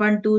1 2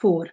4।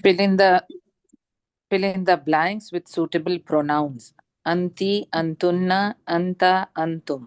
Fill in the blanks with suitable pronouns. Anti, antunna, anta, antum.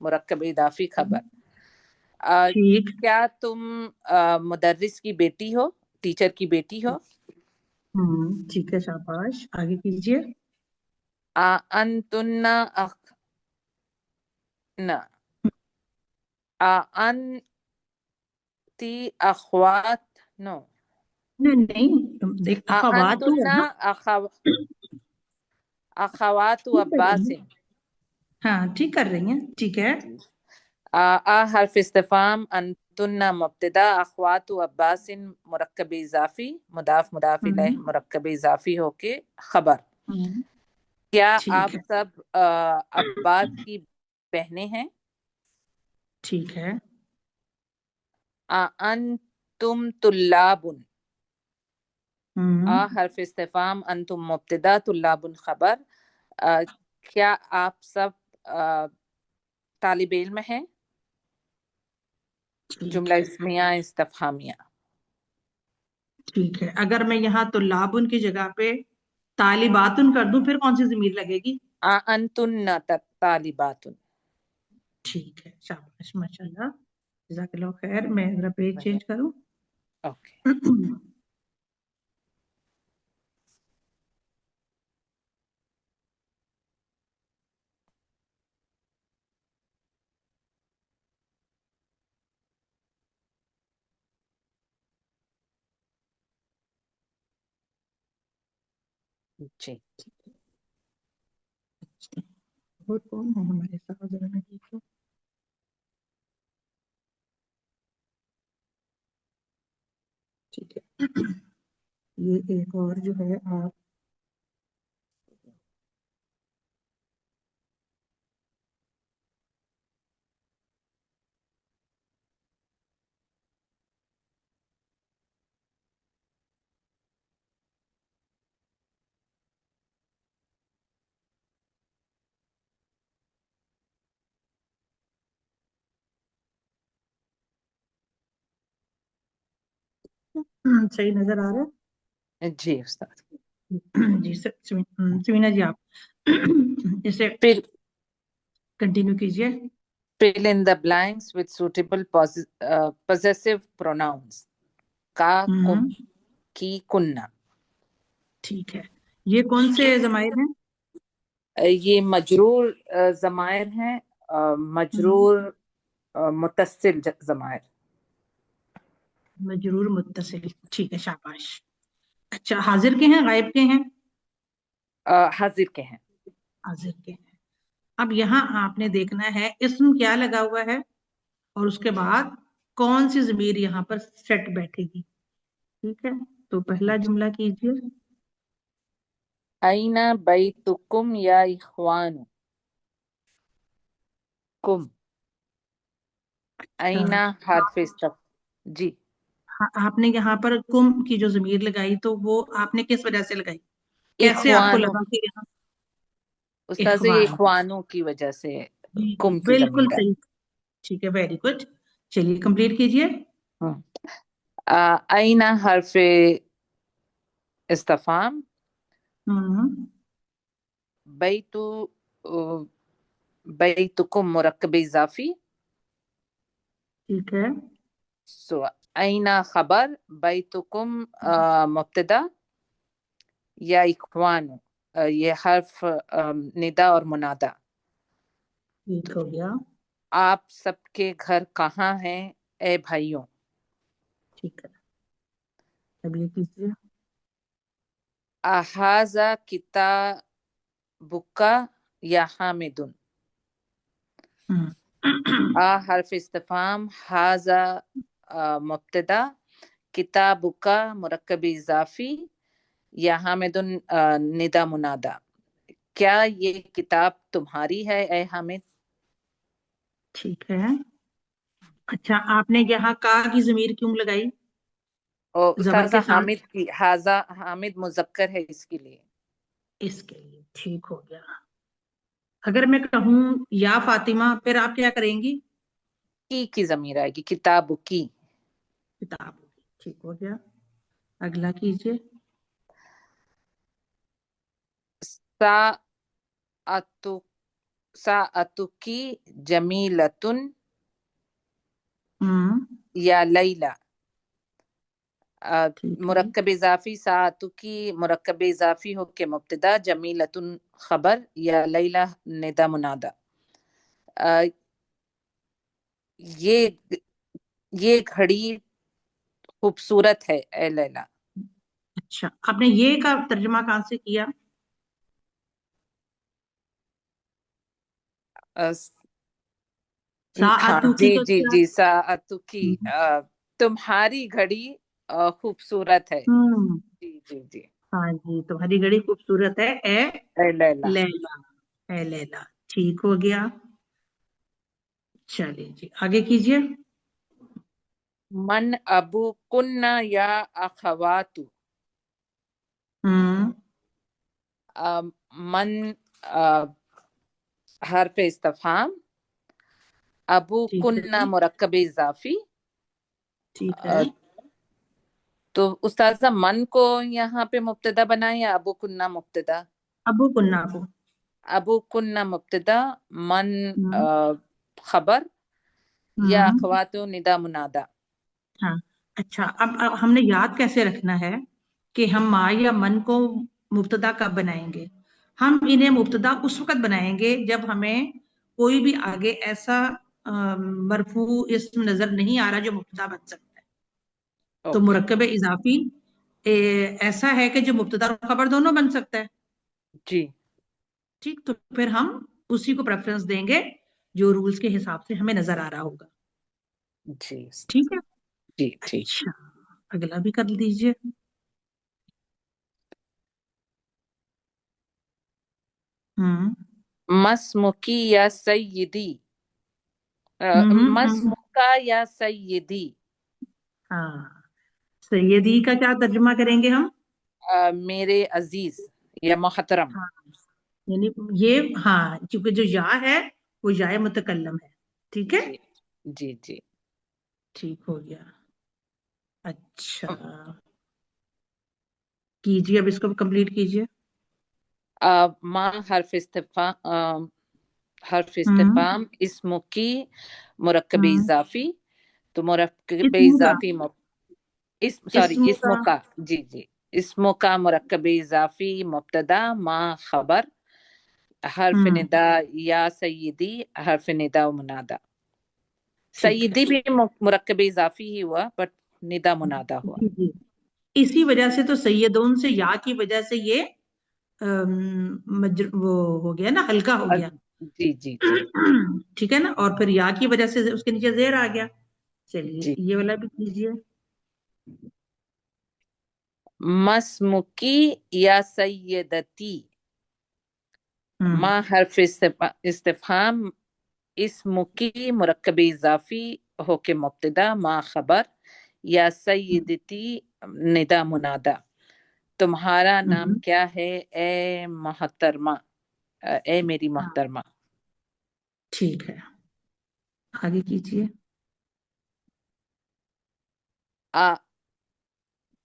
مرکب اضافی خبر. ٹھیک. کیا تم مدرس کی بیٹی ہو, ٹیچر کی بیٹی ہو؟ ٹھیک ہے, شاباش, آگے کیجیے. انتن نہ انتی اخوات نو نہیں نہیں, دیکھ اخوات ہوا انتن نا. اخوات ٹھیک کر رہی عباس. ہیں, ہاں ٹھیک کر رہی ہیں, ٹھیک ہے. حرف استفہام, انتن مبتدا, اخوات عباس مرکب اضافی, مضاف مضاف الیہ مرکب اضافی ہو کے خبر. ہوں, کیا ٹھیک آپ ہے, سب عباس کی بہنیں ہیں؟ ٹھیک ہے. انتم طلاب. ہوں, حرف استفہام, انتم مبتدا, طلاب خبر. کیا آپ سب طالب علم ہیں؟ ٹھیک جملہ ہے, اسمیہ استفہامیہ. ٹھیک ہے. اگر میں یہاں طلابن کی جگہ پہ طالباتن کر دوں پھر کون سی ضمیر لگے گی؟ انتن طالبات. ٹھیک ہے, شاباش, ماشاء اللہ, جزاک اللہ خیر. میں ذرا پیج چینج کروں. اوکے. جی, اور کون ہے ہمارے ساتھ, ذرا میں دیکھوں. ٹھیک ہے, یہ ایک اور جو ہے آپ صحیح نظر آ رہا جی استاد. ہے؟ جی سمینا جی, آپ اسے پھر کنٹینیو کیجیے. fill in the blanks with suitable possessive pronouns. کا, کم, کی, کننا. ٹھیک ہے. یہ کون سے ضمائر ہیں؟ یہ مجرور ضمائر ہیں, مجرور متصل ضمائر. مجرور متصل, ٹھیک ہے, شاباش. اچھا, حاضر کے ہیں غائب کے ہیں؟ حاضر کے ہیں. حاضر کے ہیں. اب یہاں آپ نے دیکھنا ہے اسم کیا لگا ہوا ہے اور اس کے بعد کون سی ضمیر یہاں پر سیٹ بیٹھے گی. ٹھیک ہے, تو پہلا جملہ کیجیے. این بیتکم یا اخوان. کم, این حرف جی. آپ نے یہاں پر کم کی جو ضمیر لگائی تو وہ آپ نے کس وجہ سے لگائی, کیسے آپ کو اخوانو, لگا کہ یہاں استاذ یہ اخوان؟ اخوانوں کی وجہ سے جی جی, کم کی بالکل ضمیر ہے. صحیح. ٹھیک ہے, ویری گڈ. چلیے کمپلیٹ کیجیے. این حرف استفہام, بیتو بیتکم مرکب اضافی. ٹھیک ہے, سو این خبر, بیتکم مبتدا, یا اخوان یہ حرف ندا اور منادا. ٹھیک ہو گیا. آپ سب کے گھر کہاں ہیں اے بھائیوں؟ ٹھیک ہے, اب یہ کیجیے. احاذا کتابک یا حامدن. حرف استفہام, حاذا مبتدا, کتابک مرکب اضافی, یا حامدن ندا منادا. کیا یہ کتاب تمہاری ہے اے حامد؟ ٹھیک ہے. اچھا, آپ نے یہاں کا کی ضمیر کیوں لگائی؟ اور زبر استاذہ کے ساتھ حامد کی, حاذا حامد مذکر ہے اس کے لیے. اس کے لیے, ٹھیک ہو گیا. اگر میں کہوں یا فاطمہ پھر آپ کیا کریں گی؟ کی ضمیر آئے گی, کتاب کی. کتاب. ٹھیک ہو گیا. اگلا کیجیے. ساعتک ساعتکی جمیلتن ہوں یا لیلا. ٹھیک ہے. مرکب اضافی ساعتکی مرکب اضافی ہو کے مبتدا، جمیلتن خبر، یا لیلا ندا منادا. یہ یہ گھڑی خوبصورت ہے اے لیلا. اچھا، آپ نے یہ کا ترجمہ کہاں سے کیا؟ ہاں ساعتو کی جی کا جی کیا؟ جی، ساعتکی تمہاری گھڑی خوبصورت ہے. ہوں جی جی جی، ہاں جی، تمہاری گھڑی خوبصورت ہے اے اے لیلا. لیلا. اے لیلا، ٹھیک ہو گیا. چلیے جی آگے کیجئے. من ابو کننا یا اخواتو. ہوں من حرف استفہام، ابو ٹھیک ہے کننا جی، مرکب اضافی. ٹھیک ہے. تو استاذہ من کو یہاں پہ مبتدا بنائیں یا ابو کننا مبتدا؟ ابو کننا کو. ابو کننا مبتدا، من ہوں خبر، یا ہوں اخواتو ندا منادا. ہاں اچھا، اب ہم نے یاد کیسے رکھنا ہے کہ ہم ما یا من کو مبتدا کب بنائیں گے؟ ہم انہیں مبتدا اس وقت بنائیں گے جب ہمیں کوئی بھی آگے ایسا مرفوع اسم نظر نہیں آ رہا جو مبتدا بن سکتا ہے. تو اوکے مرکب اضافی ایسا ہے کہ جو مبتدا اور خبر دونوں بن سکتا ہے. جی ٹھیک، تو پھر ہم اسی کو پریفرنس دیں گے جو رولز کے حساب سے ہمیں نظر آ رہا ہوگا. جی ٹھیک ہے. جی ٹھیک. اچھا، اگلا بھی کر دیجئے. ہوں مسمکی یا سیدی، ہوں مسمکا یا سیدی. ہاں، سیدی کا کیا ترجمہ کریں گے ہم؟ میرے عزیز یا محترم. ہاں، یعنی یہ ہاں، کیونکہ جو یا ہے وہ یا متکلم ہے. ٹھیک ہے، جی جی جی. ٹھیک ہو گیا. اچھا کیجئے، اب اس کو کمپلیٹ کیجئے. ما حرف ہوں استفہام اسم کی مرکب ہوں اضافی. تو مرکب اسم کا اضافی اسم کا اسموں کا، جی جی، اسموں کا مرکب اضافی مبتدا، ما خبر، حرف ہوں ندا یا سیدی حرف ندا و منادا. ٹھیک ہے. سیدی بھی مرکب اضافی ہی ہوا بٹ ندا منادا ہوا. جی جی، اسی وجہ سے تو سیدون سے یا کی وجہ سے یہ وہ ہو گیا نا، ہلکا ہو گیا. جی جی جی ٹھیک ہے نا، اور پھر یا کی وجہ سے اس کے نیچے زیر آ گیا. چلیے جی. یہ والا بھی کیجئے. مسمکی یا سیدتی. ہوں ما حرف استفہام اسم کی مرکب اضافی ہو کے مبتدا، ما خبر، یا سیدتی ندا منادا. تمہارا نام ہوں کیا ہے اے محترمہ، اے میری ہاں محترمہ. ٹھیک ہے، آگے کیجئے.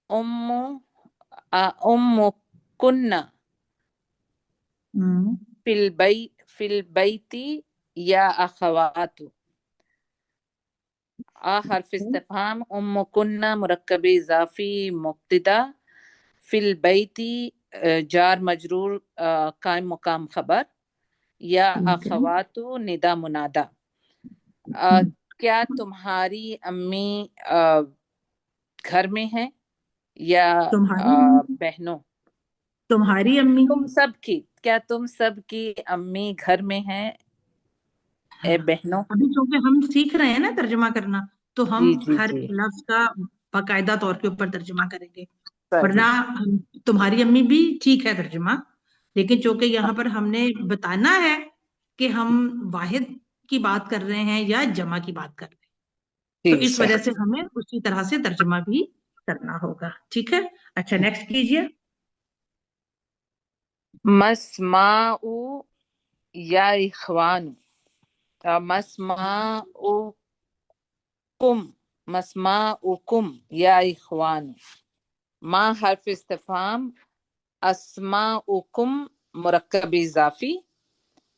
ام ام کننا ہوں فی البیتی یا اخوات. حرف استفہام ام کننا مرکب اضافی مبتدا، فی البیتی جار مجرور قائم مقام خبر، یا ٹھیک ہے. اخوات ندا منادا. ہوں. کیا تمہاری امی گھر میں ہیں یا تمہاری بہنوں؟ تمہاری امی. تم سب کی، کیا تم سب کی امی گھر میں ہیں اے ہاں، بہنوں؟ ابھی چونکہ ہم سیکھ رہے ہیں نا ترجمہ کرنا، تو ہم جی جی ہر جی، لفظ کا باقاعدہ طور کے اوپر ترجمہ کریں گے. ورنہ صحیح. تمہاری امی بھی ٹھیک ہے ترجمہ، لیکن چونکہ یہاں پر ہم نے بتانا ہے کہ ہم واحد کی بات کر رہے ہیں یا جمع کی بات کر رہے ہیں، تو جی اس وجہ سے صحیح. ہمیں اسی طرح سے ترجمہ بھی کرنا ہوگا. ٹھیک ہے. اچھا نیکسٹ کیجئے. مسماء یا اخوان. مسماءکم، مسماءکم یا اخوان. ما حرف استفہام اسماءکم مرکب اضافی،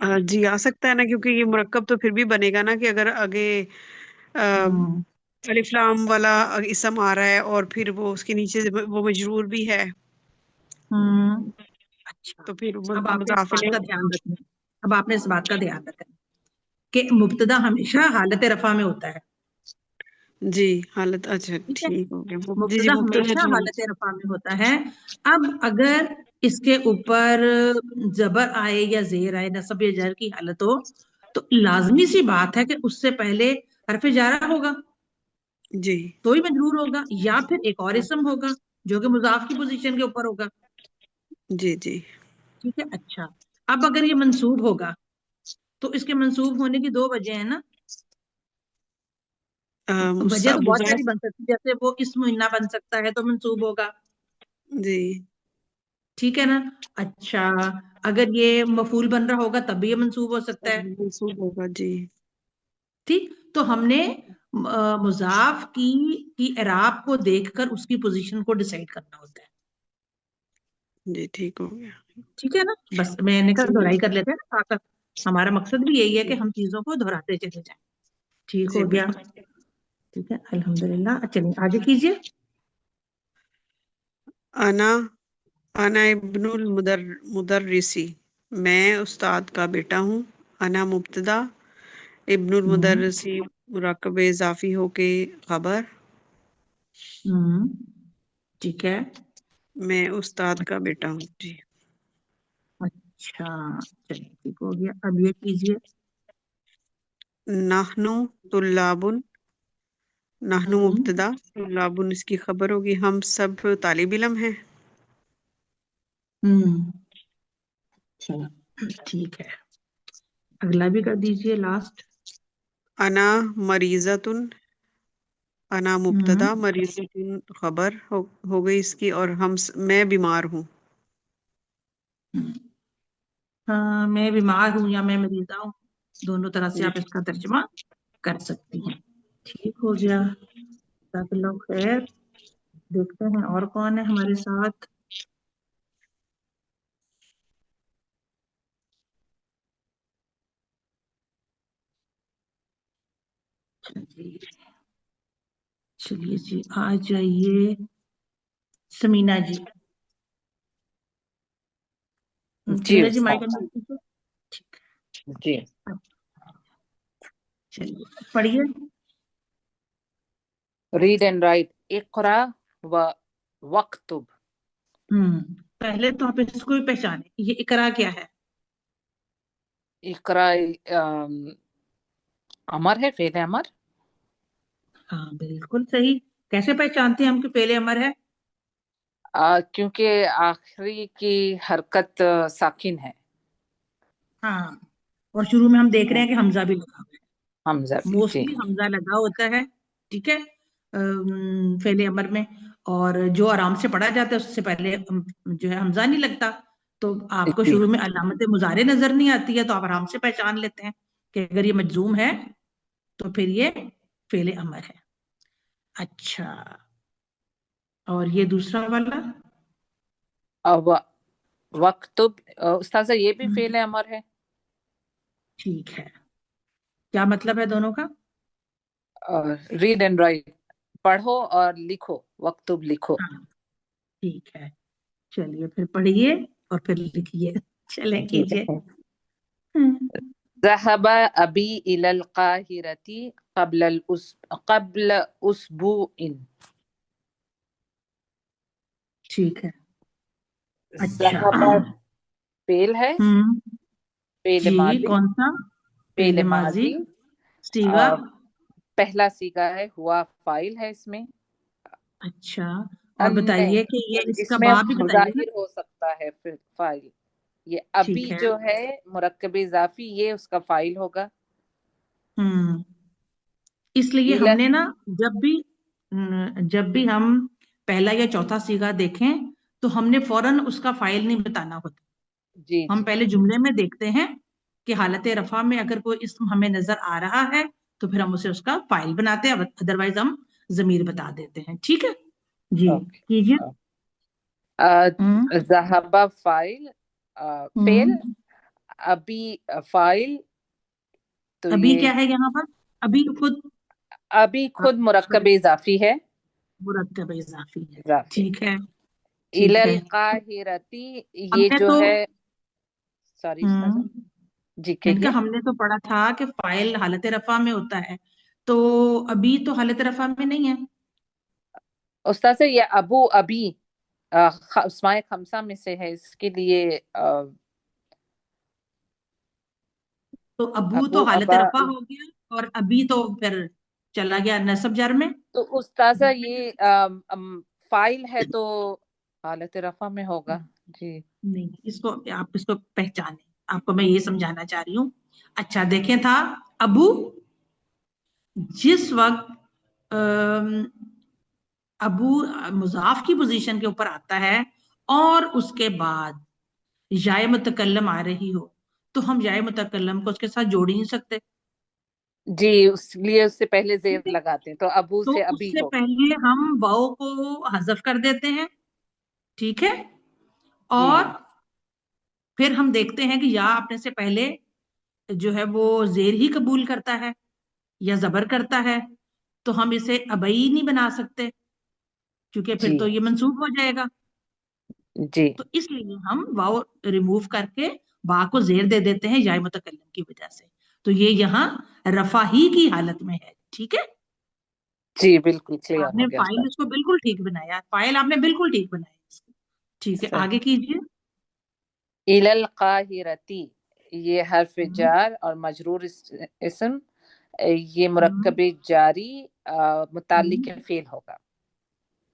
جی آ سکتا ہے نا، کیونکہ یہ مرکب تو پھر بھی بنے گا نا کہ اگر آگے ہم، الف لام والا اسم آ رہا ہے اور پھر وہ اس کے نیچے وہ مجرور بھی ہے، ہم، اچھا، تو پھر اب آپ نے اس مضاف بات کا الیہ. دھیان رکھنا ہے، اب آپ نے اس بات کا دھیان رکھنا ہے کہ مبتدا ہمیشہ حالت رفع میں ہوتا ہے، جی حالت، اچھا ٹھیک ہے، ٹھیک ہو گیا. جی مبتدا مبتدا ہمیشہ جو حالت رفع میں ہوتا ہے. اب اگر اس کے اوپر زبر آئے یا زیر آئے، نصب یا جر کی حالت ہو، تو لازمی سی بات ہے کہ اس سے پہلے حرف جارہ ہوگا جی تو ہی مجرور ہوگا، یا پھر ایک اور اسم ہوگا جو کہ مضاف کی پوزیشن کے اوپر ہوگا. جی جی ٹھیک ہے. اچھا، اب اگر یہ منصوب ہوگا تو اس کے منصوب ہونے کی دو وجہ ہیں نا. وجہ تو بہت ساری مضاف. بن سکتی ہے، جیسے وہ اسم انہ بن سکتا ہے تو منصوب ہوگا، جی ٹھیک ہے نا. اچھا، اگر یہ مفعول بن رہا ہوگا تب بھی یہ منصوب ہو سکتا ہے. منصوب ہوگا. جی ٹھیک، تو ہم نے مضاف کی اعراب کو دیکھ کر اس کی پوزیشن کو ڈیسائیڈ کرنا ہوتا ہے. جی ٹھیک ہو گیا. ٹھیک ہے نا، بس میں نے کہا جی دہرائی کر لیتے ہیں نا تاکہ ہمارا مقصد بھی یہی ہے کہ ہم چیزوں کو دہراتے چلے جائیں. ٹھیک جی ہو گیا. بالکل. ٹھیک ہے، الحمدللہ. چلیے آگے کیجیے. انا انا ابن المدرسی، میں استاد کا بیٹا ہوں. انا مبتدا، ابن ہوں المدرسی مرکب اضافی ہو کے خبر. ہوں ٹھیک ہے. میں استاد کا بیٹا ہوں. جی اچھا، چلیے ٹھیک ہو گیا. اب یہ کیجیے. نحنو طلاب، نحنو ہوں مبتدا، طلاب اس کی خبر ہوگی، ہم سب طالب علم ہیں. ہوں چلو ٹھیک ہے. اگلا بھی کر دیجیے، لاسٹ. انا مریضتن، انا ہوں مبتدا، مریضتن خبر ہو گئی اس کی، اور میں بیمار ہوں. ہاں، میں بیمار ہوں یا میں مریضہ ہوں، دونوں طرح سے جی آپ اس کا ترجمہ کر سکتی ہیں. ٹھیک ہو گیا. جزاک اللہ خیر. دیکھتے ہیں اور کون ہے ہمارے ساتھ. چلیے جی، آ جائیے سمینا جی. جی سمینا جی مائک استاد. آن کیجیے. جی چلیے پڑھیے. read and write. اقرا و وقتب. پہلے تو آپ اس کو بھی پہچانے، یہ اقرا کیا ہے. اقرا امر ہے، فعل امر. ہاں بالکل صحیح. کیسے پہچانتے ہیں ہم کہ پہلے امر ہے؟ کیونکہ آخری کی حرکت ساکن ہے. ہاں، اور شروع میں ہم دیکھ رہے ہیں کہ حمزہ بھی لگا ہوا ہے. حمزہ بھی. جی موسٹلی حمزہ لگا ہوتا ہے، ٹھیک ہے، فعل امر میں. اور جو آرام سے پڑھا جاتا ہے اس سے پہلے جو ہے حمزہ نہیں لگتا. تو آپ کو جی شروع میں علامت مضارع نظر نہیں آتی ہے تو آپ آرام سے پہچان لیتے ہیں کہ اگر یہ مجزوم ہے تو پھر یہ فعل امر ہے. اچھا، اور یہ دوسرا والا. وقتب استاذہ یہ بھی فعل امر ہے. ٹھیک ہے، کیا مطلب ہے دونوں کا؟ ریڈ اینڈ رائٹ، پڑھو اور لکھو. وقتب لکھو. ہاں ٹھیک ہے. چلیے پھر پڑھیے اور پھر لکھیے. چلیں جی کیجیے. ہوں، ذهب ابی الى القاہرة قبل اسبوع. ٹھیک ہے. اچھا. ذهب فعل ہے، ہوں فعل جی، ماضی، کون سا؟ فعل فعل ماضی. ماضی. صیغہ. پہلا صیغہ ہے، ہوا فاعل ہے اس میں. اچھا، اور نہیں، بتائیے کہ یہ اس کا اس میں باب بھی بتائیے نا. ظاہر ہو سکتا ہے فاعل. یہ ابھی ٹھیک ہے. جو ہے مرکب اضافی، یہ اس کا فاعل ہوگا. ہوں اس لیے ہم نے نا جب بھی ہم پہلا یا چوتھا صیغہ دیکھیں تو ہم نے فوراً اس کا فاعل نہیں بتانا ہوتا. جی ہم جی پہلے جملے میں دیکھتے ہیں کہ حالت رفع میں اگر کوئی اسم ہمیں نظر آ رہا ہے تو پھر ہم اسے اس کا فاعل بناتے ہیں، ادروائز ہم ضمیر بتا دیتے ہیں. ٹھیک ہے جی، اوکے. کیجیے. ہوں ذهب فاعل، ہوں فعل. ابھی فائل، تو ابھی یہ کیا ہے یہاں پر؟ ابھی خود ابھی خود مرکب اضافی ہے، مرکب اضافی ہے، اضافی ٹھیک ہے ٹھیک ہے۔ القاہرتی، ہم یہ نے جو تو ہے سوری استاذہ جی میں نے کہیے۔ کہا ہم نے تو پڑھا تھا کہ فاعل حالت رفع میں ہوتا ہے، تو ابھی تو حالت رفع میں نہیں ہے۔ استاذہ یہ ابو ابھی اسماء خمسہ میں سے ہے، اس کے لیے تو ابو ابو تو حالت ابا، رفع ہو گیا، اور ابھی تو پھر چلا گیا نصب جر میں۔ تو استاذہ یہ فائل ہے تو حالت رفع میں ہوگا جی۔ نہیں، اس کو آپ اس کو پہچانے، آپ کو میں یہ سمجھانا چاہ رہی ہوں۔ اچھا دیکھیں تھا ابو، جس وقت ابو مضاف کی پوزیشن کے اوپر آتا ہے اور اس کے بعد یائے متکلم آ رہی ہو، تو ہم یائے متکلم کو اس کے ساتھ جوڑ ہی نہیں سکتے، جی اس لیے اس سے پہلے زیر ٹھیک ہے؟ لگاتے ہیں، تو ابو تو سے اس ابھی سے ہوگا پہلے ہم واؤ کو حذف کر دیتے ہیں، ٹھیک ہے؟ جی اور پھر ہم دیکھتے ہیں کہ یا اپنے سے پہلے جو ہے وہ زیر ہی قبول کرتا ہے یا زبر کرتا ہے، تو ہم اسے ابئی نہیں بنا سکتے کیونکہ پھر جی تو یہ منسوب ہو جائے گا۔ جی تو اس لیے ہم واؤ ریموو کر کے با کو زیر دے دیتے ہیں یا متکلم کی وجہ سے، تو یہ یہاں رفع ہی کی حالت میں ہے، ٹھیک ہے؟ جی بالکل کلیئر آپ نے ہو گیا فائل استاد۔ اس کو بالکل ٹھیک بنایا، فائل آپ نے بالکل ٹھیک بنایا اس کو، ٹھیک ہے صحیح۔ آگے کیجئے۔ الی القاہرتی، یہ حرف جار اور مجرور اسم، یہ مرکب جاری متعلق فعل ہوگا۔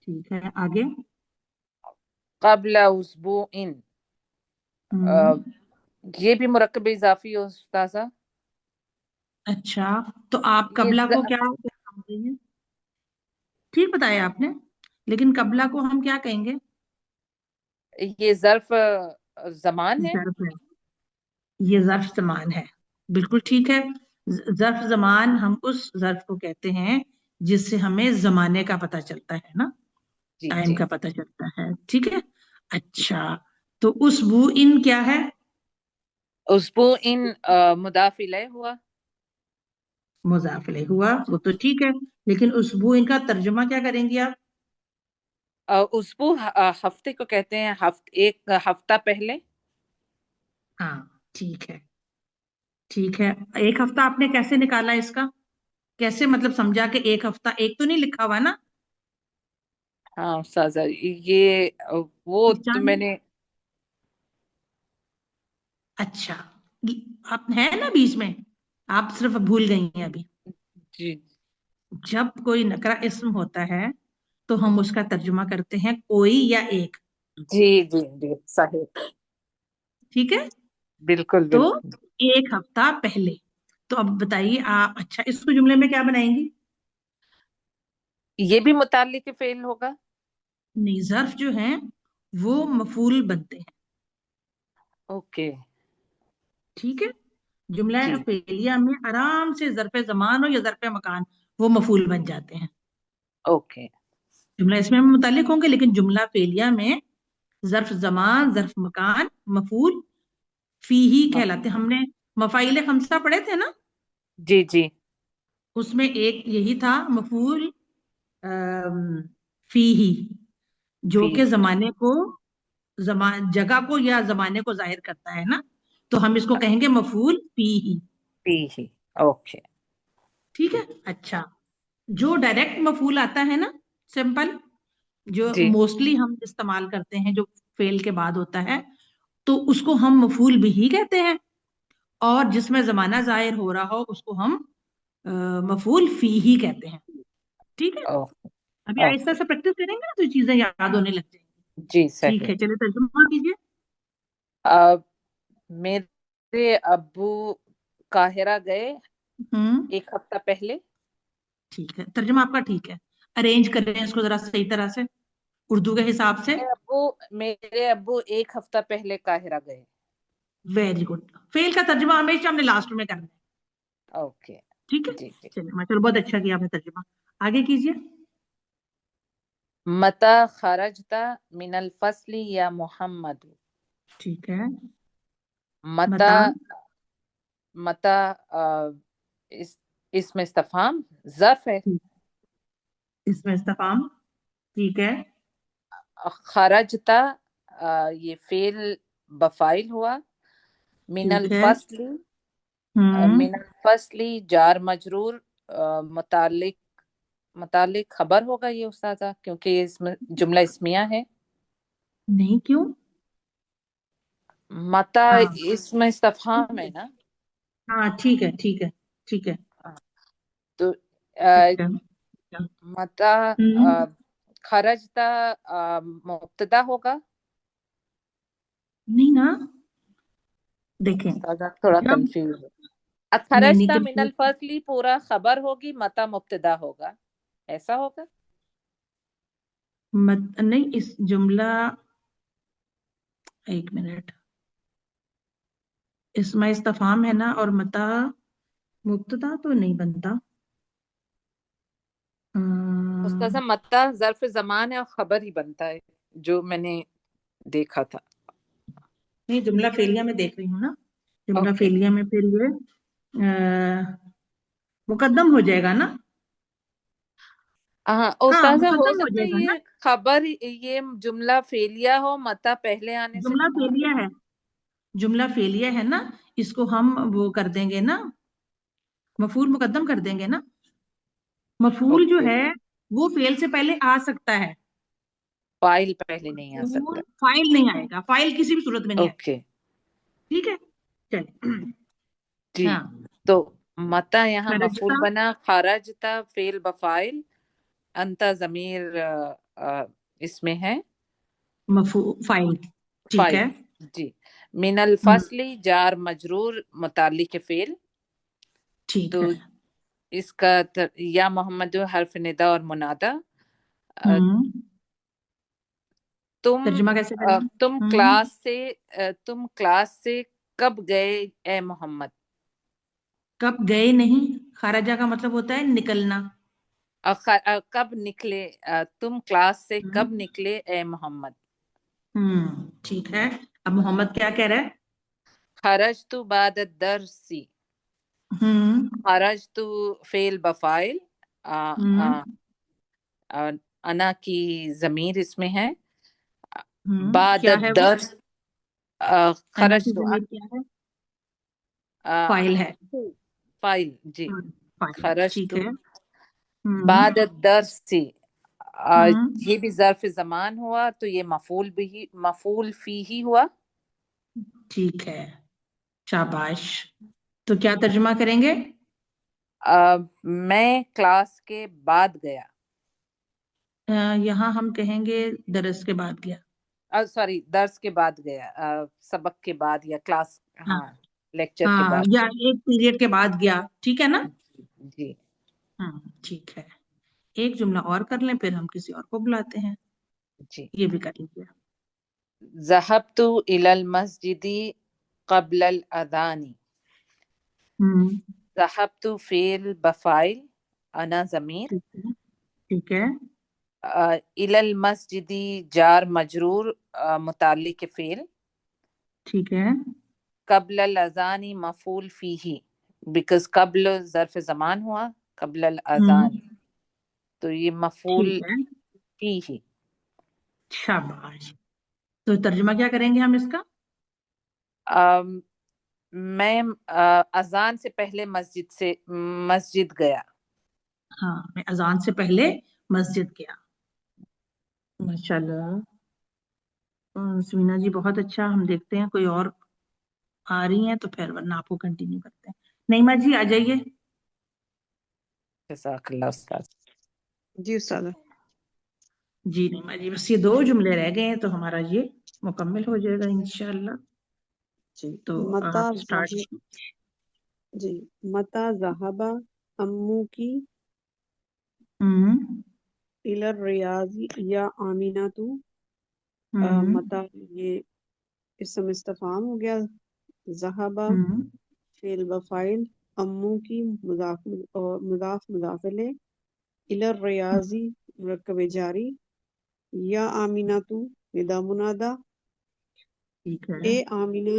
ٹھیک ہے آگے۔ قبل اسبوع، یہ بھی مرکب اضافی ہو استاذہ؟ اچھا تو آپ یہ قبلہ کو کیا سمجھتے ہیں؟ ٹھیک بتایا آپ نے، لیکن قبلہ کو ہم کیا کہیں گے؟ یہ ظرف زمان ہے۔ ظرف ہے، یہ ظرف زمان ہے، بالکل ٹھیک ہے۔ ظرف زمان ہم اس ظرف کو کہتے ہیں جس سے ہمیں زمانے کا پتہ چلتا ہے نا، جی ٹائم جی۔ کا پتہ چلتا ہے، ٹھیک ہے۔ اچھا تو اسبوع ان کیا ہے؟ اسبوع ان مضاف الیہ ہوا۔ مضاف الیہ ہوا، وہ تو ٹھیک ہے، لیکن اسبوع ان کا ترجمہ کیا کریں گی آپ؟ اسبوع ہفتے کو کہتے ہیں، ایک ہفتہ پہلے۔ ہاں ٹھیک ہے ٹھیک ہے۔ ایک ہفتہ آپ نے کیسے نکالا اس کا؟ کیسے مطلب سمجھا کہ ایک ہفتہ؟ ایک تو نہیں لکھا ہوا نا؟ ہاں استاذہ یہ وہ تو پہچانے؟ میں نے اچھا آپ ہے نا بیچ میں، آپ صرف بھول گئی ہیں ابھی۔ جی جب کوئی نکرہ اسم ہوتا ہے تو ہم اس کا ترجمہ کرتے ہیں کوئی یا ایک، جی جی جی صحیح، ٹھیک ہے؟ بالکل تو بالکل۔ ایک ہفتہ پہلے، تو اب بتائیے آپ، اچھا اس کو جملے میں کیا بنائیں گی؟ یہ بھی متعلق فعل ہوگا؟ نہیں، ظرف جو ہیں وہ مفعول بنتے ہیں، اوکے ٹھیک ہے؟ جملہ جی فعلیہ میں آرام سے ظرف زمان ہو یا ظرف مکان وہ مفعول بن جاتے ہیں، اوکے جملہ اس میں متعلق ہوں گے، لیکن جملہ فعلیہ میں ظرف زمان، ظرف مکان، مفعول فی ہی کہلاتے ہیں۔ ہم نے مفاعیل خمسہ پڑھے تھے نا، جی جی اس میں ایک یہی تھا مفعول فی ہی، جو فی کہ زمانے کو جگہ کو یا زمانے کو ظاہر کرتا ہے نا، تو ہم اس کو کہیں گے مفعول فی ہی، فی ہی، اوکے ٹھیک ہے؟ اچھا جو ڈائریکٹ مفعول آتا ہے نا، سمپل، جو جی موسٹلی ہم استعمال کرتے ہیں، جو فعل کے بعد ہوتا ہے، تو اس کو ہم مفعول بھی ہی کہتے ہیں، اور جس میں زمانہ ظاہر ہو رہا ہو اس کو ہم مفعول فی ہی کہتے ہیں، ٹھیک ہے؟ اوکے ابھی آہستہ اوکے سے پریکٹس کریں گے نا تو چیزیں یاد ہونے لگ جائیں گی، جی ٹھیک صحیح۔ ہے؟ چلے ترجمہ کیجیے۔ میرے ابو قاہرہ گئے ہوں ایک ہفتہ پہلے۔ ٹھیک ہے، ترجمہ آپ کا ٹھیک ہے، ارینج کریں اس کو ذرا صحیح طرح سے اردو کے حساب سے۔ میرے ابو ایک ہفتہ پہلے قاہرہ گئے۔ ویری گڈ، فعل کا ترجمہ ہمیشہ ہم نے لاسٹ میں کرنا ہے، اوکے ٹھیک ہے؟ جی جی۔ چلیے ماشاءاللہ بہت اچھا کیا آپ نے ترجمہ، آگے کیجیے۔ متی خرجت من الفصل یا محمد، ٹھیک ہے متا متا متا اس میں استفہام ظرف ہے. اس میں استفہام ٹھیک ہے. خرجتا یہ فعل بفائل ہوا. من ٹھیک ہے. الفصل ہم من الفصل جار مجرور متعلق خبر ہوگا یہ استاذہ کیونکہ یہ اس میں جملہ اسمیہ ہے. نہیں کیوں؟ متا ہاں اس میں استفہام ہے نا. ہاں ٹھیک ہے ٹھیک ہے ٹھیک ہے تو ٹھیک ہے. متا ہم، خرجتا مبتدا ہوگا. نہیں نا، دیکھیں استاذہ تھوڑا جب کنفیوز ہے. نہیں نہیں خرجتا من confuse- الفصل پورا خبر ہوگی متا مبتدا ہوگا ایسا ہوگا. نہیں اس جملہ، ایک منٹ، اس میں استفہام ہے نا اور متا مبتدا تو نہیں بنتا. استاذہ متا ظرف زمان ہے اور خبر ہی بنتا ہے جو میں نے دیکھا تھا. نہیں جملہ فعلیہ میں دیکھ رہی ہوں نا، جملہ اوکے فعلیہ میں پھر یہ مقدم ہو جائے گا نا. ہاں ہاں استاذہ ہو مقدم ہو سکتا ہے جائے گا نا. یہ خبر یہ جملہ فعلیہ ہو متا پہلے آنے سے جملہ فعلیہ ہے، جملہ فعلیہ ہے نا، اس کو ہم وہ کر دیں گے نا، مفعول مقدم کر دیں گے نا. مفعول جو اوکے ہے وہ فعل سے پہلے آ سکتا ہے، فائل پہلے نہیں آ مفعول سکتا. فاعل نہیں آئے گا، فاعل کسی بھی صورت میں نہیں آئے گا. اوکے ٹھیک ہے چلیں. جی. ہاں تو متا یہاں مفعول خرجتا بنا خرجتا فعل بفائل انتا ضمیر اس میں ہے فاعل ٹھیک فائل. ہے. جی. من ہم، الفصل جار مجرور متعلق فعل. ٹھیک تو ہے. اس کا یا محمد حرف ندا اور منادا. ہم، تم ترجمہ کیسے کریں گے؟ تم کلاس سے کب گئے اے محمد. کب گئے نہیں، خارجہ کا مطلب ہوتا ہے نکلنا. کب نکلے تم کلاس سے ہم، کب نکلے اے محمد. ٹھیک ہے. اب محمد کیا کہہ رہا ہے؟ خرجت بعد الدرس. ہم، خرجت فعل بفائل ہم، انا کی ضمیر اس میں ہے. بعد کیا ہے وہ؟ الدرس انا کی خرجت ضمیر کیا ہے؟ فاعل ہے. فائل. جی. فاعل ہے خرجت ٹھیک ہے. ہم، بعد الدرس. ہم، یہ بھی ظرف زمان ہوا تو یہ مفعول فی ہی ہوا. ٹھیک ہے شاباش. تو کیا ترجمہ کریں گے؟ میں کلاس کے بعد گیا. یہاں ہم کہیں گے درس کے بعد گیا. سوری درس کے بعد گیا سبق کے بعد یا کلاس. ہاں ہاں لیکچر کے ہاں، بعد. یا ایک پیریڈ کے بعد گیا. ٹھیک ہے نا. جی. ہاں ٹھیک ہے. ایک جملہ اور کر لیں پھر ہم کسی اور کو بلاتے ہیں. جی. یہ بھی کر لیجیے. ذهبت إلى المسجد قبل الأذان. ذهبت فعل بفاعل أنا ضمیر. ٹھیک ہے. إلى المسجد جار مجرور متعلق فعل. ٹھیک ہے. قبل الأذان مفعول فيه because قبل ظرف زمان ہوا قبل الأذان تو یہ مفعول ٹھیک ہے فيه. شاباش. تو ترجمہ کیا کریں گے ہم اس کا؟ میں اذان سے پہلے مسجد گیا. ہاں میں اذان سے پہلے مسجد گیا. ماشاءاللہ سمینا جی بہت اچھا. ہم دیکھتے ہیں کوئی اور آ رہی ہیں تو پھر ورنہ آپ کو کنٹینیو کرتے ہیں. نعیمہ جی آ جائیے. جزاک اللہ استاذ. جی استاد. جی نعیمہ جی بس یہ 2 جملے رہ گئے ہیں تو ہمارا یہ مکمل ہو جائے گا انشاءاللہ. جی. تو متا آپ سٹارٹ. جی. متا ذهب عموکی الى الریاض یا آمینہ. متا یہ اسم استفہام ہو گیا. ذهب فعل بفاعل امو کی مضاف مضافلے الى الریاض مرکب جاری یا آمینہ تو ندا منادا. ٹھیک ہے. اے آمینہ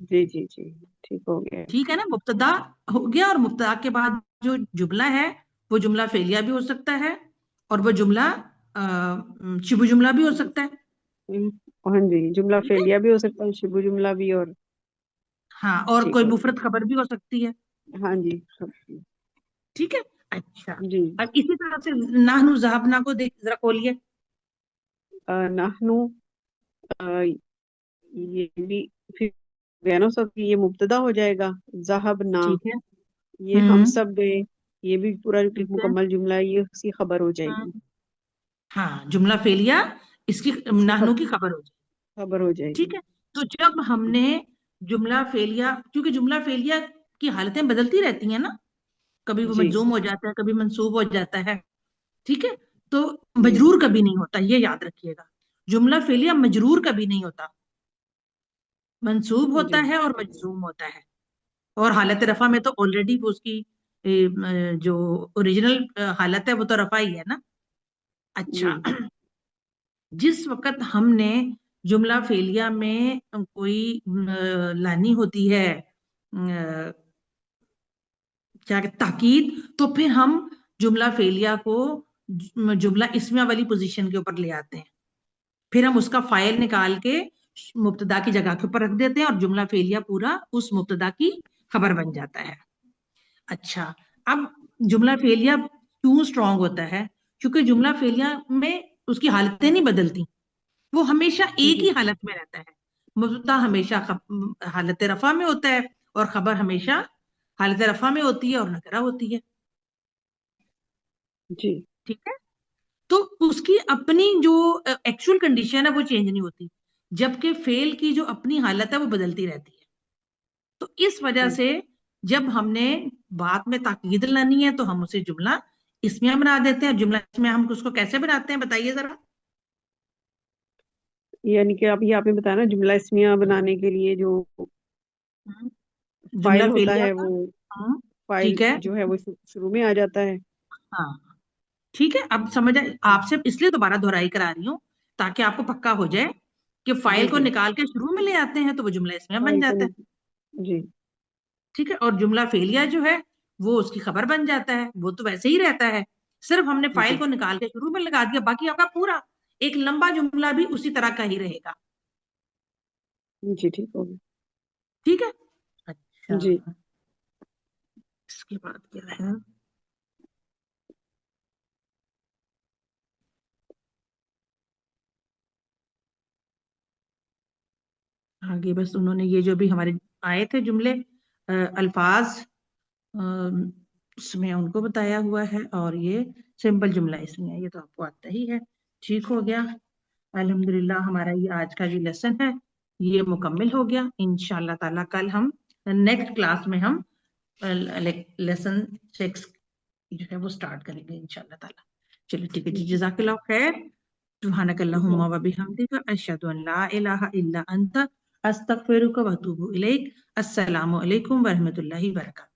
جی جی جی ٹھیک ہو گیا. ٹھیک ہے نا, مبتدا ہو گیا, اور مبتدا کے بعد جو جملہ ہے وہ جملہ فعلیہ بھی ہو سکتا ہے, اور وہ جملہ شبہ جملہ بھی ہو سکتا ہے. ہاں جی, جملہ ٹھیک ہے, فعلیہ بھی ہو سکتا ہے, شبہ جملہ بھی, اور ہاں, اور ٹھیک کوئی ہو مفرد خبر بھی ہو سکتی ہے. گیا. ہاں جی سب. ٹھیک ہے, اچھا. جی. اب اسی طرح سے نحنو ذهبنا کو دیکھ ذرا کھولیے. نحنو, یہ بھی پھر بیانو سب کی یہ مبتدا ہو جائے گا. ذهبنا, ٹھیک ہے, یہ ہم سب گئے, یہ بھی پورا ایک ٹھیک ہے, مکمل جملہ ہے, یہ اس کی خبر ہو جائے گی. ہاں, جملہ فعلیہ اس کی اس کی نحنو کی خبر ہو جائے. خبر ہو جائے ٹھیک گی. ہے, تو جب ہم نے جملہ فعلیہ, کیونکہ جملہ فعلیہ کی حالتیں بدلتی رہتی ہیں نا, کبھی وہ جی مجزوم ہو جاتا ہے, کبھی منصوب ہو جاتا ہے. ٹھیک ہے, تو جی مجرور کبھی نہیں ہوتا, یہ یاد رکھیے گا. جملہ فعلیہ مجرور کبھی نہیں ہوتا, منصوب ہوتا جی ہے اور مجزوم ہوتا ہے. اور حالت رفع میں تو آلریڈی اس کی جو اوریجنل حالت ہے وہ تو رفع ہی ہے نا. جی اچھا, جس وقت ہم نے جملہ فعلیہ میں کوئی لانی ہوتی ہے, کیا تاکید, تو پھر ہم جملہ فعلیہ کو جملہ اسمیہ والی پوزیشن کے اوپر لے آتے ہیں. پھر ہم اس کا فاعل نکال کے مبتدا کی جگہ کے اوپر رکھ دیتے ہیں, اور جملہ فعلیہ پورا اس مبتدا کی خبر بن جاتا ہے. اچھا, اب جملہ فعلیہ کیوں اسٹرانگ ہوتا ہے؟ کیونکہ جملہ فعلیہ میں اس کی حالتیں نہیں بدلتی, وہ ہمیشہ ایک جی ہی حالت میں رہتا ہے. مبتدا ہمیشہ حالت رفع میں ہوتا ہے, اور خبر ہمیشہ حالت رفع میں ہوتی ہے اور نکرہ ہوتی ہے. جی ٹھیک ہے, تو اس کی اپنی جو ایکچوئل کنڈیشن ہے وہ چینج نہیں ہوتی, جبکہ فعل کی جو اپنی حالت ہے وہ بدلتی رہتی ہے. تو اس وجہ سے جب ہم نے بات میں تاکید لانی ہے تو ہم اسے جملہ اسمیہ بنا دیتے ہیں. جملہ اسمیہ ہم اس کو کیسے بناتے ہیں بتائیے ذرا. یعنی کہ آپ یہ آپ نے بتایا نا, جملہ اسمیہ بنانے کے لیے جو جملہ فائل ہوتا فعلیہ ہے, کا, وہ ہاں, فائل ٹھیک ہے, جو ہے وہ شروع میں آ جاتا ہے. ہاں, ٹھیک ہے. اب سمجھ آئے, آپ سے اس لیے دوبارہ دہرائی کرا رہی ہوں تاکہ آپ کو پکا ہو جائے کہ فائل جی کو جی نکال کے شروع میں لے آتے ہیں تو وہ جملہ اسمیہ بن فائل کو جاتا ہے. جی ٹھیک ہے, اور جملہ فعلیہ جو ہے وہ اس کی خبر بن جاتا ہے, وہ تو ویسے ہی رہتا ہے, صرف ہم نے فائل جی کو نکال کے شروع میں لگا دیا, باقی آپ کا پورا ایک لمبا جملہ بھی اسی طرح کا ہی رہے گا. جی ٹھیک ہو گیا. ٹھیک ہے, اچھا, جی اس کے بعد کیا ہے, آگے بس انہوں نے یہ جو بھی ہمارے آئے تھے جملے الفاظ, اس میں ان کو بتایا ہوا ہے, اور یہ سمپل جملہ اس میں ہے, یہ تو آپ کو آتا ہی ہے. ٹھیک ہو گیا, الحمدللہ ہمارا یہ آج کا جو لیسن ہے یہ مکمل ہو گیا. انشاءاللہ تعالیٰ کل ہم نیکسٹ کلاس میں ہم لیسن 6 جو ہے وہ سٹارٹ کریں گے انشاءاللہ تعالیٰ. چلیے ٹھیک ہے جی, جزاک اللہ خیر. سبحانک اللہم و بحمدک, اشہد ان لا الہ الا انت, استغفرک و اتوب الیک. السلام علیکم ورحمۃ اللہ وبرکاتہ.